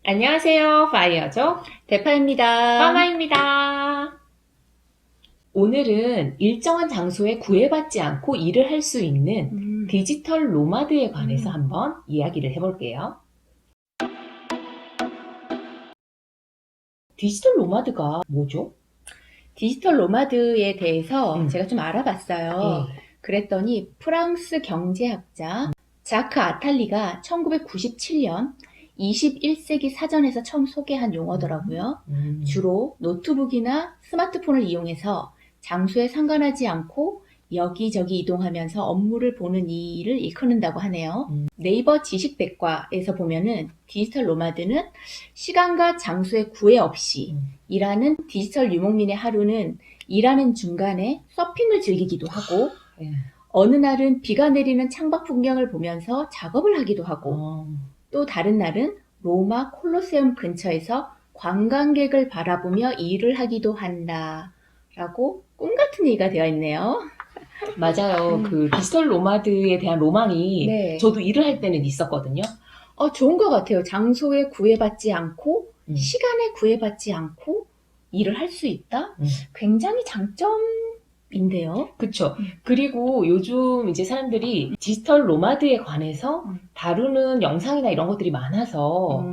안녕하세요. 파이어족 대파입니다. 파마입니다. 오늘은 일정한 장소에 구애받지 않고 일을 할 수 있는 디지털 노마드에 관해서 한번 이야기를 해볼게요. 디지털 노마드가 뭐죠? 디지털 노마드에 대해서 제가 좀 알아봤어요. 네. 그랬더니 프랑스 경제학자 자크 아탈리가 1997년 21세기 사전에서 처음 소개한 용어더라고요. 주로 노트북이나 스마트폰을 이용해서 장소에 상관하지 않고 여기저기 이동하면서 업무를 보는 이 일을 일컫는다고 하네요. 네이버 지식백과에서 보면은 디지털 노마드는 시간과 장소의 구애 없이 일하는 디지털 유목민의 하루는 일하는 중간에 서핑을 즐기기도 하고 네. 어느 날은 비가 내리는 창밖 풍경을 보면서 작업을 하기도 하고 또 다른 날은 로마 콜로세움 근처에서 관광객을 바라보며 일을 하기도 한다라고 꿈 같은 얘기가 되어 있네요. 맞아요. 그 디지털 노마드에 대한 로망이 네. 저도 일을 할 때는 있었거든요. 좋은 것 같아요. 장소에 구애받지 않고 시간에 구애받지 않고 일을 할 수 있다? 굉장히 장점인데요. 그쵸. 그리고 요즘 이제 사람들이 디지털 노마드에 관해서 다루는 영상이나 이런 것들이 많아서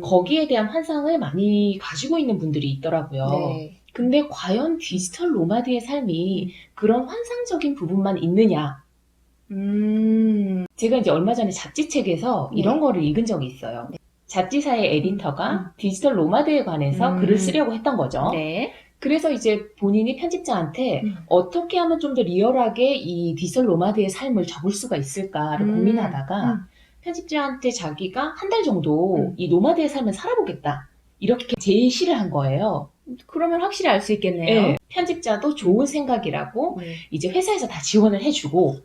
거기에 대한 환상을 많이 가지고 있는 분들이 있더라고요. 네. 근데 과연 디지털 노마드의 삶이 그런 환상적인 부분만 있느냐? 제가 이제 얼마 전에 잡지책에서 네. 이런 거를 읽은 적이 있어요. 잡지사의 에디터가 디지털 노마드에 관해서 글을 쓰려고 했던 거죠. 네. 그래서 이제 본인이 편집자한테 어떻게 하면 좀 더 리얼하게 이 디지털 노마드의 삶을 접을 수가 있을까를 고민하다가 편집자한테 자기가 한 달 정도 이 노마드의 삶을 살아보겠다. 이렇게 제시를 한 거예요. 그러면 확실히 알 수 있겠네요. 네, 편집자도 좋은 생각이라고 네. 이제 회사에서 다 지원을 해주고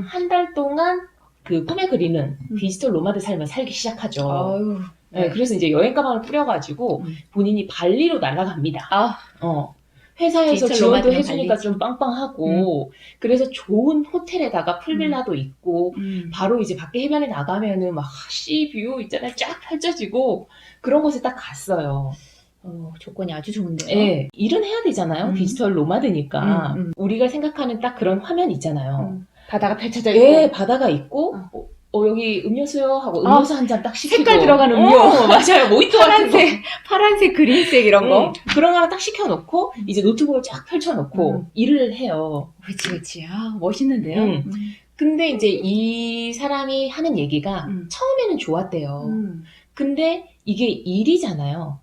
한 달 동안 그 꿈에 그리는 디지털 노마드 삶을 살기 시작하죠. 아유. 네, 그래서 이제 여행 가방을 뿌려가지고 본인이 발리로 날아갑니다. 아, 회사에서 디지털 지원도 노마드는 해주니까 발리지. 좀 빵빵하고 그래서 좋은 호텔에다가 풀빌라도 있고 바로 이제 밖에 해변에 나가면은 막 시뷰 있잖아요. 쫙 펼쳐지고 그런 곳에 딱 갔어요. 조건이 아주 좋은데요. 네, 일은 해야 되잖아요. 디지털 노마드니까. 우리가 생각하는 딱 그런 화면 있잖아요. 바다가 펼쳐져 있고. 예, 바다가 있고 여기 음료수요 하고 음료수 한 잔 딱 시키고 색깔 들어간 음료. 맞아요. 모히또 같은 거. 파란색, 그린색 이런 거. 그런 거 하나 딱 시켜놓고 이제 노트북을 쫙 펼쳐놓고 일을 해요. 그치. 아, 멋있는데요. 근데 이제 이 사람이 하는 얘기가 처음에는 좋았대요. 근데 이게 일이잖아요.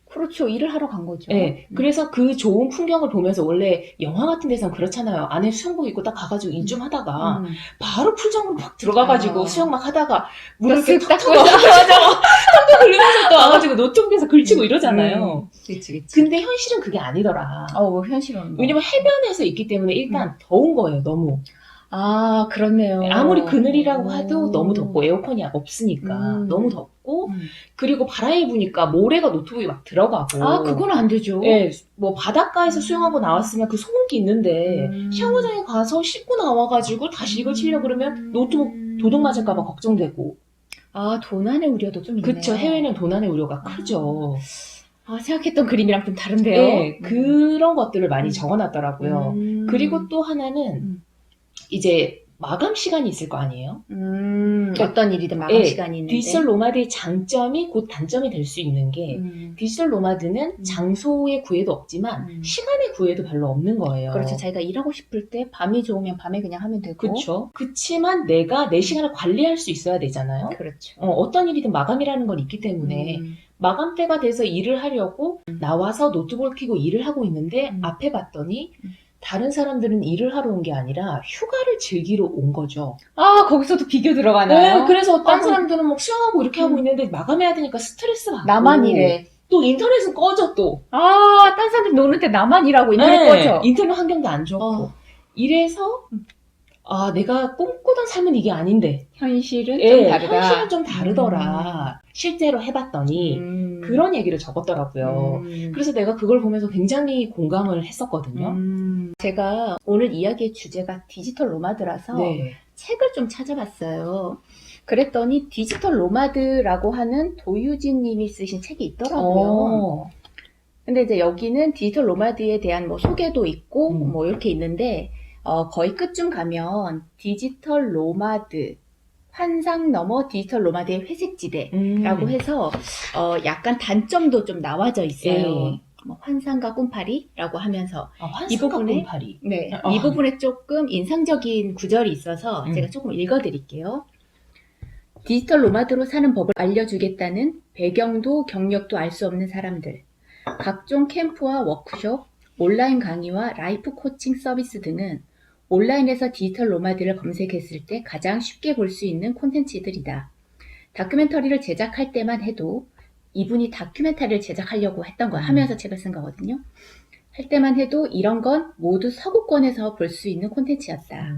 그렇죠. 일을 하러 간 거죠. 네, 그래서 그 좋은 풍경을 보면서 원래 영화 같은 데서는 그렇잖아요. 안에 수영복 입고 딱 가가지고 일 좀 하다가 바로 풀장으로 막 들어가가지고 수영 막 하다가 물을 이렇게 탁 닦고 맞아. 탁 흘리면서 또 와가지고 노트북에서 글치고 이러잖아요. 그치. 근데 현실은 그게 아니더라. 현실은. 왜냐면 해변에서 있기 때문에 일단 더운 거예요, 너무. 아, 그렇네요. 아무리 그늘이라고 해도 너무 덥고 에어컨이 없으니까 너무 덥고 그리고 바람이 부니까 모래가 노트북에 막 들어가고. 아, 그건 안 되죠. 네, 뭐 바닷가에서 수영하고 나왔으면 그 소금기 있는데 샤워장에 가서 씻고 나와가지고 다시 이걸 치려고 그러면 노트북 도둑 맞을까봐 걱정되고. 아, 도난의 우려도 좀 있네요. 그쵸, 해외는 도난의 우려가 크죠. 생각했던 그림이랑 좀 다른데요. 네, 그런 것들을 많이 적어놨더라고요. 그리고 또 하나는 이제 마감 시간이 있을 거 아니에요? 어떤 일이든 마감 시간이 있는데. 디지털 노마드의 장점이 곧 단점이 될 수 있는 게 디지털 노마드는 장소의 구애도 없지만 시간의 구애도 별로 없는 거예요. 그렇죠. 자기가 일하고 싶을 때 밤이 좋으면 밤에 그냥 하면 되고. 그렇죠. 그치만 내가 내 시간을 관리할 수 있어야 되잖아요. 그렇죠. 어떤 일이든 마감이라는 건 있기 때문에 마감 때가 돼서 일을 하려고 나와서 노트북을 켜고 일을 하고 있는데 앞에 봤더니 다른 사람들은 일을 하러 온 게 아니라 휴가를 즐기러 온 거죠. 아, 거기서도 비교 들어가나요? 네, 그래서 딴 사람들은 막 수영하고 이렇게 하고 있는데 마감해야 되니까 스트레스 받고. 나만 일해. 또 인터넷은 꺼져 또. 딴 사람들 노는데 나만 일하고 인터넷 네, 꺼져. 인터넷 환경도 안 좋고. 이래서 내가 꿈꾸던 삶은 이게 아닌데. 현실은 예, 좀 다르다. 현실은 좀 다르더라. 실제로 해봤더니 그런 얘기를 적었더라고요. 그래서 내가 그걸 보면서 굉장히 공감을 했었거든요. 제가 오늘 이야기의 주제가 디지털 노마드라서 네. 책을 좀 찾아봤어요. 그랬더니 디지털 노마드라고 하는 도유진 님이 쓰신 책이 있더라고요. 어. 근데 이제 여기는 디지털 노마드에 대한 뭐 소개도 있고 음. 뭐 이렇게 있는데 거의 끝쯤 가면 디지털 노마드 환상 너머 디지털 노마드의 회색지대라고 해서 약간 단점도 좀 나와져 있어요. 예. 뭐 환상과 꿈파리라고 하면서 이 환상과 부분에 꿈파리. 네, 어. 이 부분에 조금 인상적인 구절이 있어서 음. 제가 조금 읽어드릴게요. 디지털 노마드로 사는 법을 알려주겠다는 배경도 경력도 알 수 없는 사람들, 각종 캠프와 워크숍, 온라인 강의와 라이프 코칭 서비스 등은 온라인에서 디지털 노마드를 검색했을 때 가장 쉽게 볼 수 있는 콘텐츠들이다. 다큐멘터리를 제작할 때만 해도 이분이 다큐멘터리를 제작하려고 했던 거야. 하면서 책을 쓴 거거든요. 할 때만 해도 이런 건 모두 서구권에서 볼 수 있는 콘텐츠였다.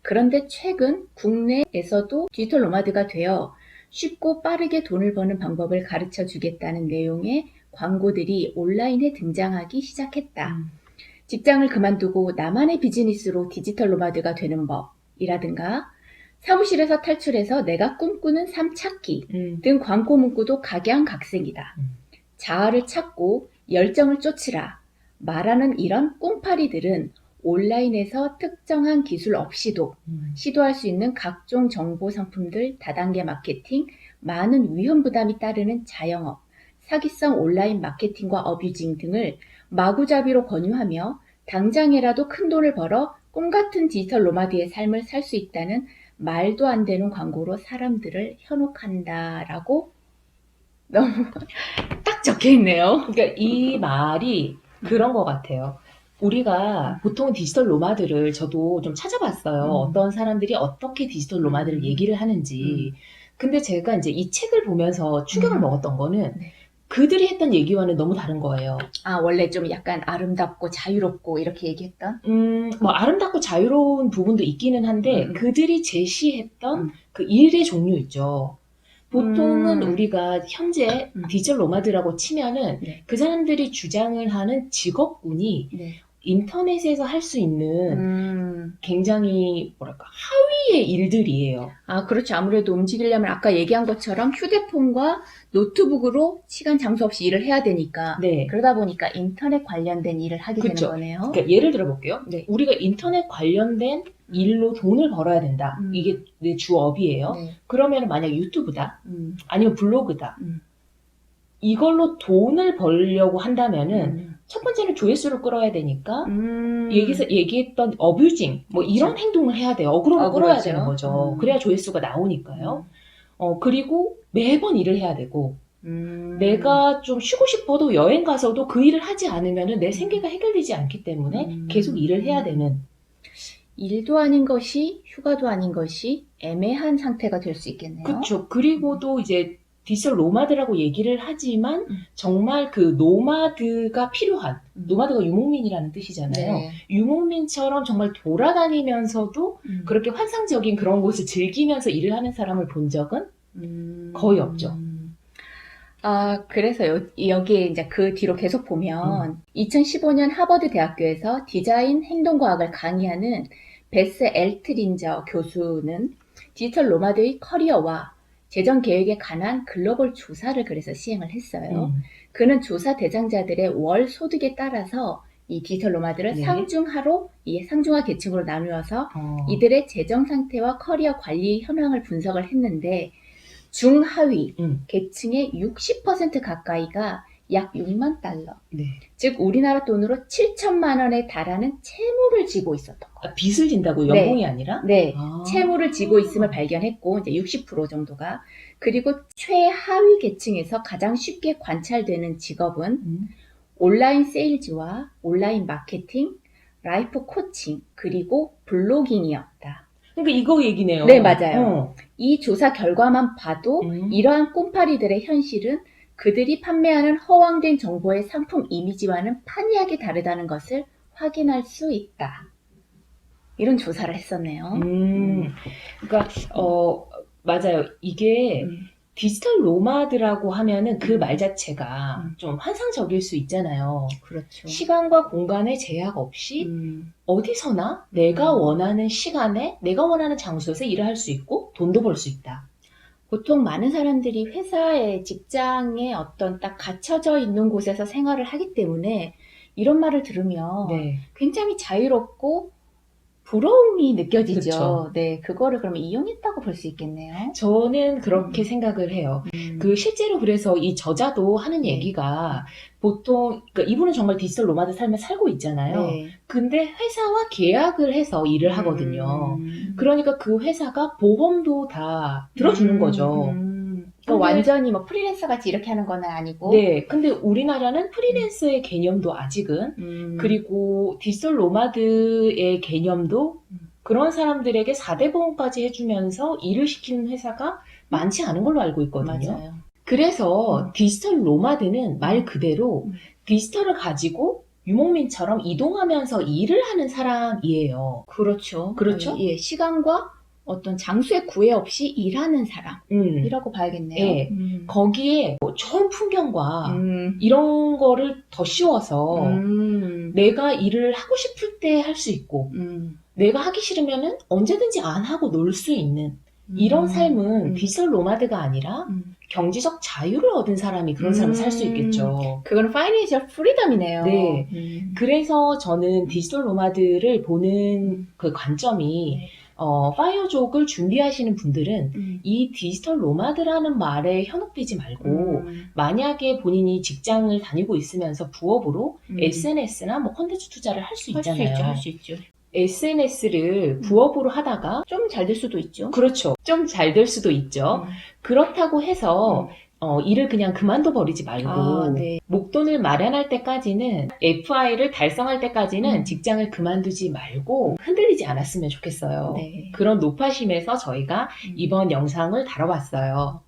그런데 최근 국내에서도 디지털 노마드가 되어 쉽고 빠르게 돈을 버는 방법을 가르쳐 주겠다는 내용의 광고들이 온라인에 등장하기 시작했다. 직장을 그만두고 나만의 비즈니스로 디지털 노마드가 되는 법이라든가 사무실에서 탈출해서 내가 꿈꾸는 삶 찾기 등 광고 문구도 각양각색이다. 자아를 찾고 열정을 쫓으라 말하는 이런 꿈파리들은 온라인에서 특정한 기술 없이도 시도할 수 있는 각종 정보 상품들, 다단계 마케팅, 많은 위험 부담이 따르는 자영업, 사기성 온라인 마케팅과 어뷰징 등을 마구잡이로 권유하며 당장이라도 큰 돈을 벌어 꿈같은 디지털 노마드의 삶을 살 수 있다는 말도 안 되는 광고로 사람들을 현혹한다라고 너무 딱 적혀 있네요. 그러니까 이 말이 그런 것 같아요. 우리가 보통 디지털 노마드를 저도 좀 찾아봤어요. 어떤 사람들이 어떻게 디지털 노마드를 얘기를 하는지. 근데 제가 이제 이 책을 보면서 충격을 먹었던 거는 네. 그들이 했던 얘기와는 너무 다른 거예요. 아, 원래 좀 약간 아름답고 자유롭고 이렇게 얘기했던? 뭐 아름답고 자유로운 부분도 있기는 한데 그들이 제시했던 그 일의 종류 있죠. 보통은 우리가 현재 디지털 노마드라고 치면은 네. 그 사람들이 주장을 하는 직업군이 네. 인터넷에서 할 수 있는 굉장히 뭐랄까 하위의 일들이에요. 아, 그렇죠. 아무래도 움직이려면 아까 얘기한 것처럼 휴대폰과 노트북으로 시간 장소 없이 일을 해야 되니까 네. 그러다 보니까 인터넷 관련된 일을 하게 그쵸. 되는 거네요. 그러니까 예를 들어 볼게요. 네. 우리가 인터넷 관련된 일로 돈을 벌어야 된다. 이게 내 주업이에요. 네. 그러면 만약 유튜브다. 아니면 블로그다. 이걸로 돈을 벌려고 한다면은 첫 번째는 조회수를 끌어야 되니까 여기서 얘기했던 어뷰징 뭐 이런 행동을 해야 돼요. 어그로를 끌어야 그렇죠. 되는 거죠. 그래야 조회수가 나오니까요. 그리고 매번 일을 해야 되고 내가 좀 쉬고 싶어도 여행 가서도 그 일을 하지 않으면은 내 생계가 해결되지 않기 때문에 계속 일을 해야 되는. 일도 아닌 것이 휴가도 아닌 것이 애매한 상태가 될 수 있겠네요. 그렇죠. 그리고 또 이제 디지털 노마드라고 얘기를 하지만 정말 그 노마드가 필요한, 노마드가 유목민이라는 뜻이잖아요. 네. 유목민처럼 정말 돌아다니면서도 그렇게 환상적인 그런 곳을 즐기면서 일을 하는 사람을 본 적은 거의 없죠. 아, 그래서 여기에 이제 그 뒤로 계속 보면 2015년 하버드 대학교에서 디자인 행동과학을 강의하는 베스 엘트린저 교수는 디지털 노마드의 커리어와 재정 계획에 관한 글로벌 조사를 그래서 시행을 했어요. 그는 조사 대상자들의 월 소득에 따라서 이 디지털 노마드를 네. 상중하 계층으로 나누어서 이들의 재정 상태와 커리어 관리 현황을 분석을 했는데 중하위 계층의 60% 가까이가 약 6만 달러, 네. 즉 우리나라 돈으로 7천만 원에 달하는 채무를 지고 있었던 거예요. 아, 빚을 진다고 연봉이 아니라? 네, 아. 채무를 지고 있음을 발견했고 이제 60% 정도가 그리고 최하위 계층에서 가장 쉽게 관찰되는 직업은 온라인 세일즈와 온라인 마케팅, 라이프 코칭 그리고 블로깅이었다. 그러니까 이거 얘기네요. 네, 맞아요. 이 조사 결과만 봐도 이러한 꿈파리들의 현실은 그들이 판매하는 허황된 정보의 상품 이미지와는 판이하게 다르다는 것을 확인할 수 있다. 이런 조사를 했었네요. 그러니까 맞아요. 이게 디지털 노마드라고 하면은 그 말 자체가 좀 환상적일 수 있잖아요. 그렇죠. 시간과 공간의 제약 없이 어디서나 내가 원하는 시간에 내가 원하는 장소에서 일을 할 수 있고 돈도 벌 수 있다. 보통 많은 사람들이 회사에, 직장에 어떤 딱 갇혀져 있는 곳에서 생활을 하기 때문에 이런 말을 들으면 네. 굉장히 자유롭고 부러움이 느껴지죠. 그쵸. 네, 그거를 그러면 이용했다고 볼 수 있겠네요. 저는 그렇게 생각을 해요. 실제로 그래서 이 저자도 하는 네. 얘기가 보통, 그러니까 이분은 정말 디지털 노마드 삶을 살고 있잖아요. 네. 근데 회사와 계약을 해서 일을 하거든요. 그러니까 그 회사가 보험도 다 들어주는 거죠. 그러니까 근데- 완전히 뭐 프리랜서 같이 이렇게 하는 건 아니고. 네, 근데 우리나라는 프리랜서의 개념도 아직은 그리고 디지털 노마드의 개념도 그런 사람들에게 4대 보험까지 해주면서 일을 시키는 회사가 많지 않은 걸로 알고 있거든요. 맞아요. 그래서 디지털 노마드는 말 그대로 디지털을 가지고 유목민처럼 이동하면서 일을 하는 사람이에요. 그렇죠. 그렇죠? 예, 시간과 어떤 장소에 구애 없이 일하는 사람이라고 봐야겠네요. 예. 거기에 뭐 좋은 풍경과 음. 이런 거를 더 씌워서 음. 내가 일을 하고 싶을 때 할 수 있고 음. 내가 하기 싫으면은 언제든지 안 하고 놀 수 있는 이런 삶은 디지털 노마드가 아니라 경제적 자유를 얻은 사람이 그런 삶을 살 수 있겠죠. 그건 파이낸셜 프리덤이네요. 네. 그래서 저는 디지털 노마드를 보는 그 관점이 네. 파이어족을 준비하시는 분들은 이 디지털 노마드라는 말에 현혹되지 말고 만약에 본인이 직장을 다니고 있으면서 부업으로 SNS나 뭐 콘텐츠 투자를 할 수 있잖아요. 할 수 있죠. SNS를 부업으로 하다가 좀 잘 될 수도 있죠. 그렇죠. 좀 잘 될 수도 있죠. 그렇다고 해서 일을 그냥 그만둬 버리지 말고 네. 목돈을 마련할 때까지는 FI를 달성할 때까지는 직장을 그만두지 말고 흔들리지 않았으면 좋겠어요. 네. 그런 노파심에서 저희가 이번 영상을 다뤄봤어요.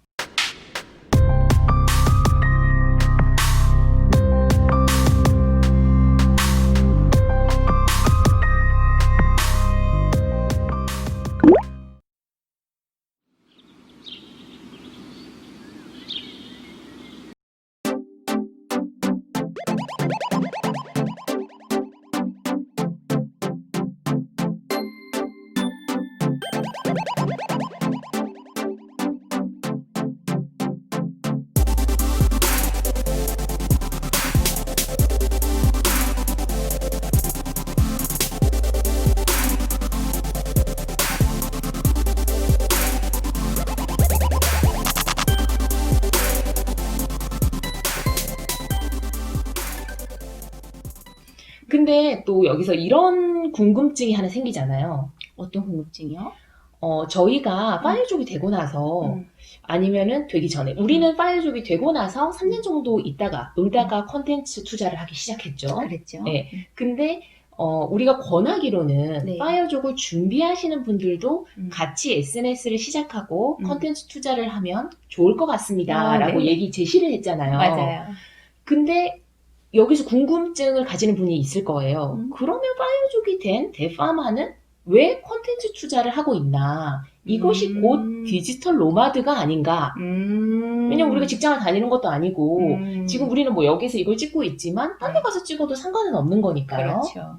근데 또 여기서 이런 궁금증이 하나 생기잖아요. 어떤 궁금증이요? 저희가 파이어족이 되고 나서 아니면은 되기 전에 우리는 파이어족이 되고 나서 3년 정도 있다가 놀다가 콘텐츠 투자를 하기 시작했죠. 그랬죠. 네. 근데 우리가 권하기로는 네. 파이어족을 준비하시는 분들도 같이 SNS를 시작하고 음. 콘텐츠 투자를 하면 좋을 것 같습니다. 라고 네. 얘기 제시를 했잖아요. 맞아요. 근데 여기서 궁금증을 가지는 분이 있을 거예요. 그러면 파이어족이 된 대파마는 왜 콘텐츠 투자를 하고 있나? 이것이 곧 디지털 노마드가 아닌가? 왜냐면 우리가 직장을 다니는 것도 아니고 지금 우리는 뭐 여기서 이걸 찍고 있지만 딴 데 가서 찍어도 상관은 없는 거니까요. 그렇죠.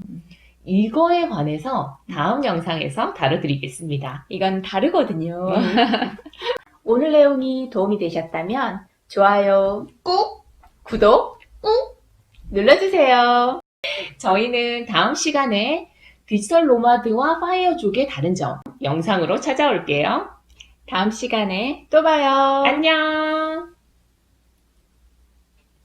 이거에 관해서 다음 영상에서 다뤄드리겠습니다. 이건 다르거든요. 오늘 내용이 도움이 되셨다면 좋아요 꾹, 구독 꾹 눌러주세요. 저희는 다음 시간에 디지털 노마드와 파이어족의 다른 점 영상으로 찾아올게요. 다음 시간에 또 봐요. 안녕!